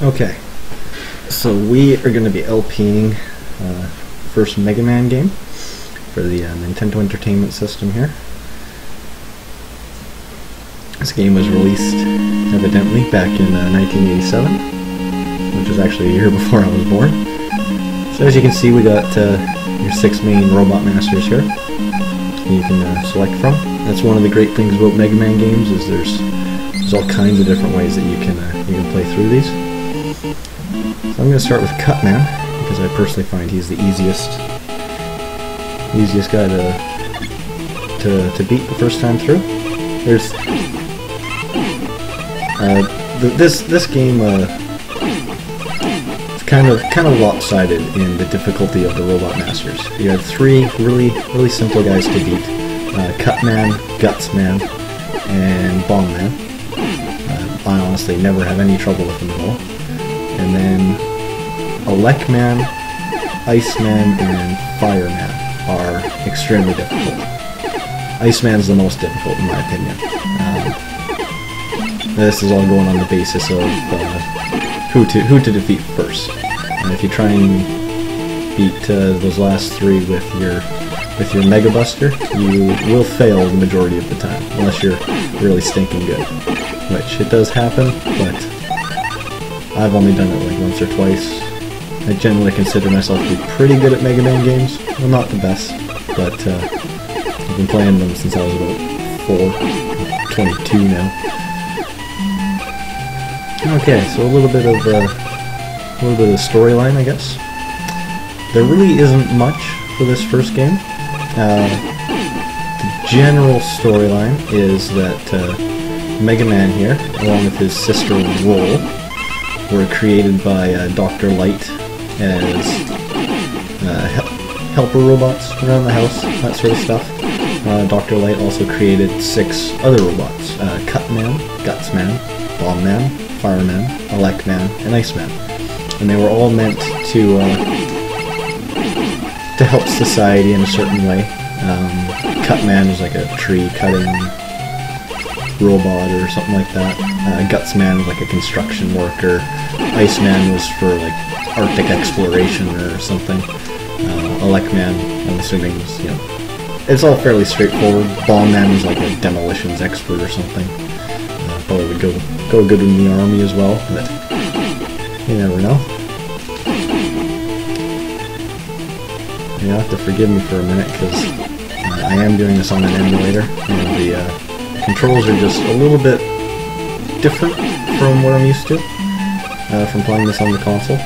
Okay, so we are going to be LPing first Mega Man game for the Nintendo Entertainment System here. This game was released, evidently, back in 1987, which was actually a year before I was born. So as you can see, we got your 6 main Robot Masters here you can select from. That's one of the great things about Mega Man games, is there's all kinds of different ways that you can play through these. So I'm going to start with Cutman, because I personally find he's the easiest guy to beat the first time through. There's this game is kind of lopsided in the difficulty of the Robot Masters. You have 3 really simple guys to beat: Cutman, Gutsman, and Bombman. I honestly never have any trouble with them at all. And then Elecman, Iceman, and Fireman are extremely difficult. Iceman's the most difficult in my opinion. This is all going on the basis of who to defeat first. And if you try and beat those last 3 with your Mega Buster, you will fail the majority of the time, unless you're really stinking good. Which, it does happen, but I've only done it like once or twice. I generally consider myself to be pretty good at Mega Man games. Well, not the best, but I've been playing them since I was about 22 now. Okay, so a little bit of storyline, I guess. There really isn't much for this first game. The general storyline is that Mega Man here, along with his sister Roll, were created by Dr. Light as helper robots around the house, that sort of stuff. Dr. Light also created 6 other robots: Cutman, Gutsman, Bombman, Fireman, Elecman, and Iceman. And they were all meant to help society in a certain way. Cutman was like a tree-cutting robot or something like that. Gutsman was like a construction worker. Iceman was for like Arctic exploration or something. Elecman, I'm assuming, was, it's all fairly straightforward. Bombman was like a demolitions expert or something. Probably would go good in the army as well, but you never know. You have to forgive me for a minute, because I am doing this on an emulator, and the controls are just a little bit different from what I'm used to from playing this on the console.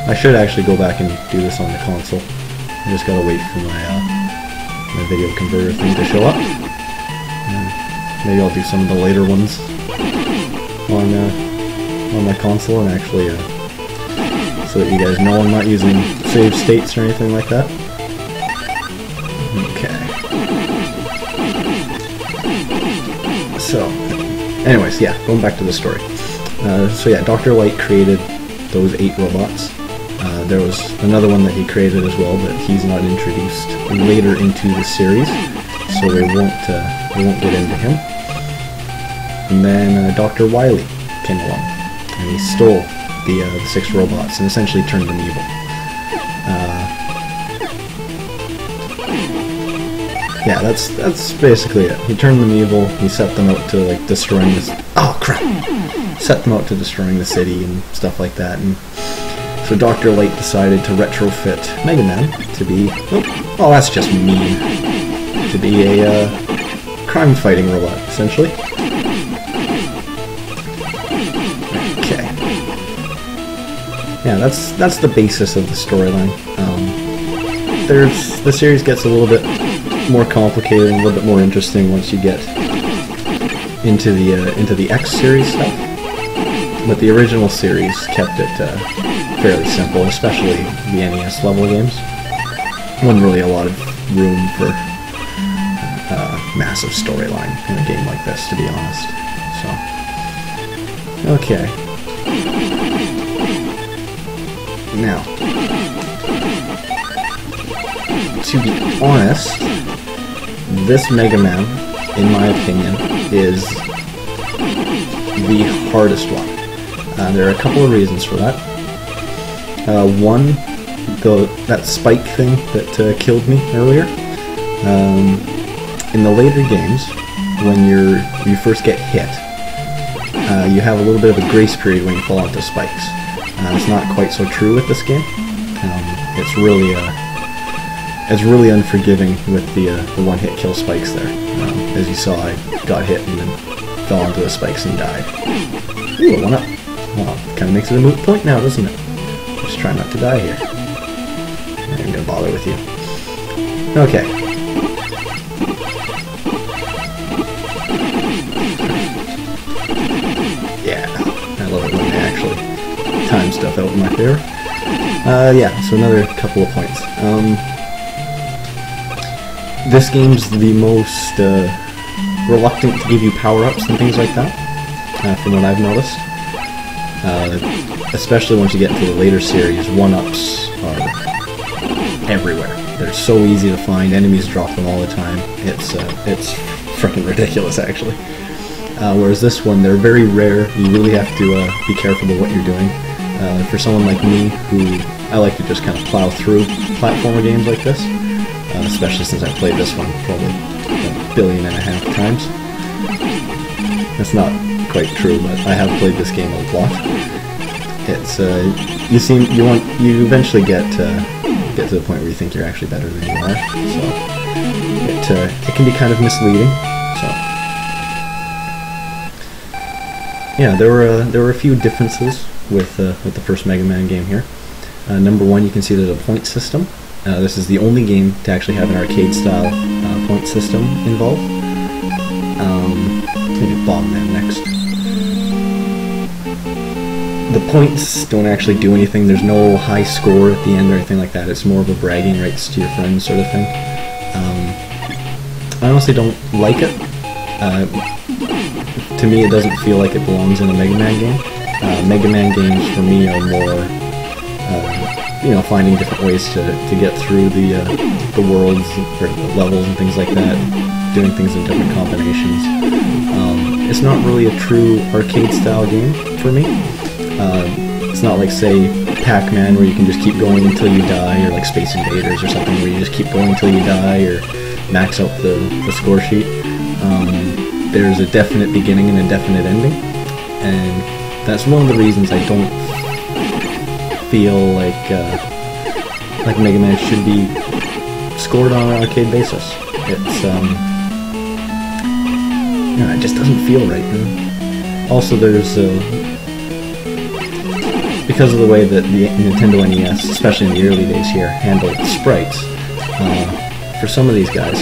I should actually go back and do this on the console. I just gotta wait for my video converter thing to show up. Maybe I'll do some of the later ones on my console, and actually so that you guys know I'm not using save states or anything like that. Okay. So, anyways, yeah, going back to the story. So yeah, Dr. Light created those 8 robots. There was another one that he created as well, but he's not introduced later into the series, so we won't get into him. And then Dr. Wily came along, and he stole the 6 robots and essentially turned them evil. Yeah, that's basically it. He turned them evil. He set them out to like destroying this. Oh crap! Set them out to destroying the city and stuff like that. And so Dr. Light decided to retrofit Mega Man to be. Oh, that's just mean. To be a crime-fighting robot, essentially. Okay. Yeah, that's the basis of the storyline. The series gets a little bit more complicated and a little bit more interesting once you get into the X series stuff. But the original series kept it fairly simple, especially the NES level games. Wasn't really a lot of room for massive storyline in a game like this, to be honest. So, okay. Now, to be honest, this Mega Man, in my opinion, is the hardest one. There are a couple of reasons for that. One, that spike thing that killed me earlier. In the later games, when you first get hit, you have a little bit of a grace period when you fall onto spikes. It's not quite so true with this game. It's really unforgiving with the one-hit kill spikes there. As you saw, I got hit and then fell onto the spikes and died. Ooh, a 1-up. Well, kind of makes it a moot point now, doesn't it? Just try not to die here. I'm not even gonna bother with you. Okay. Yeah, I love it when they actually time stuff out in my favor. Yeah, so another couple of points. This game's the most reluctant to give you power-ups and things like that, from what I've noticed. Especially once you get into the later series, 1-ups are everywhere. They're so easy to find, enemies drop them all the time. It's freaking ridiculous, actually. Whereas this one, they're very rare. You really have to be careful with what you're doing. For someone like me, who I like to just kind of plow through platformer games like this, especially since I played this one probably 1.5 billion times. That's not quite true, but I have played this game a lot. It's you eventually get to the point where you think you're actually better than you are. So it can be kind of misleading. So yeah, there were a few differences with the first Mega Man game here. Number one, you can see there's a point system. This is the only game to actually have an arcade-style point system involved. Maybe Bomb Man next. The points don't actually do anything. There's no high score at the end or anything like that. It's more of a bragging rights to your friends sort of thing. I honestly don't like it. To me, it doesn't feel like it belongs in a Mega Man game. Mega Man games for me are more, finding different ways to get through the worlds or the levels and things like that, doing things in different combinations. It's not really a true arcade-style game for me. It's not like, say, Pac-Man, where you can just keep going until you die, or like Space Invaders or something, where you just keep going until you die, or max out the score sheet. There's a definite beginning and a definite ending, and that's one of the reasons I don't feel like Mega Man should be scored on an arcade basis. It's it just doesn't feel right. Also, there's because of the way that the Nintendo NES, especially in the early days here, handled sprites. For some of these guys,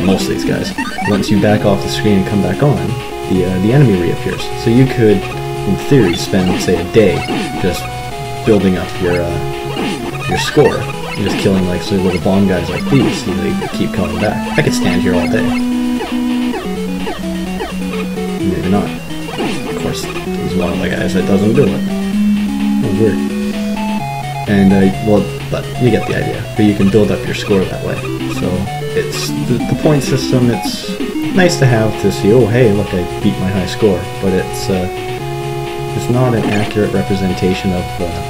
most of these guys, once you back off the screen and come back on, the enemy reappears. So you could, in theory, spend, say, a day just building up your score. You're just killing like sort of little bomb guys like these, and they keep coming back. I could stand here all day. Maybe not. Of course, he's one of the guys that doesn't do it. Oh, weird. And but you get the idea. But you can build up your score that way. So it's the point system. It's nice to have to see. Oh, hey, look, I beat my high score. But it's not an accurate representation of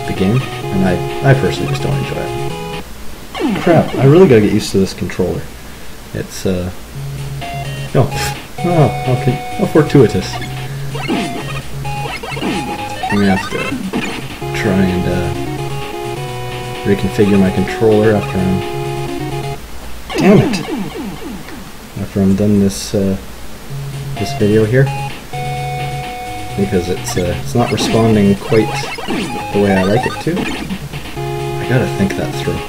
the game, and I personally just don't enjoy it. Crap! I really gotta get used to this controller. It's how fortuitous. I'm gonna have to try and reconfigure my controller after I'm done this video here, because it's not responding quite the way I like it to. I gotta think that through.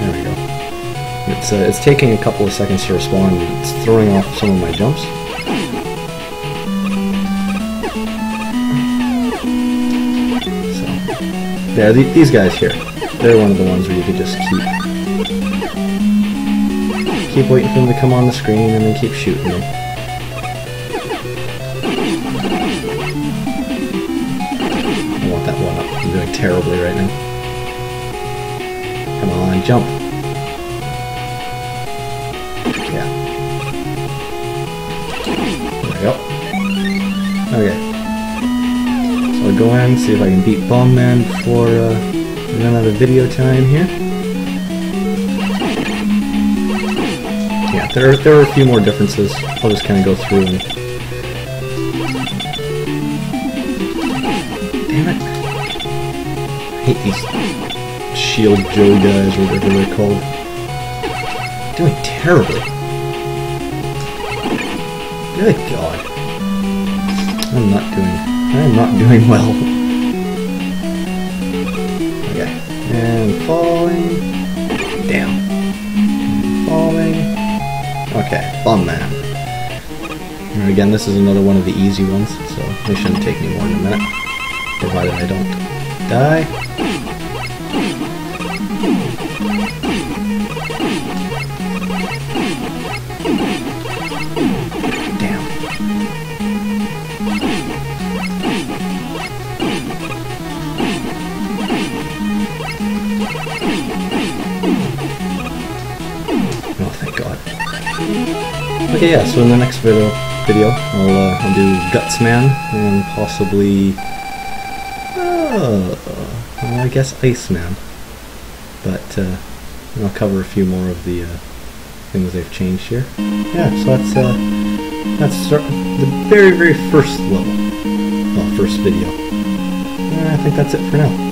There we go. It's taking a couple of seconds to respond. It's throwing off some of my jumps. So, yeah, these guys here, they're one of the ones where you could just keep waiting for them to come on the screen and then keep shooting them. I want that one up. I'm doing terribly right now. Come on, jump. Yeah. we go. Okay. So I'll go in, see if I can beat Bomb Man before we run out of video time here. Yeah, there are a few more differences. I'll just kind of go through and... Damn it. I hate these Shield Joe guys, or whatever they're called. Doing terribly. Good God. I'm not doing well. Okay. And falling. Damn. And falling. Okay, Bomb Man. And again, this is another one of the easy ones, so it shouldn't take me more than a minute. Provided I don't die. Oh, thank God. Okay, yeah, so in the next video I'll do Gutsman and possibly, well, I guess Iceman. But I'll cover a few more of the things they've changed here. Yeah, so that's the very first level, well, first video. I think that's it for now.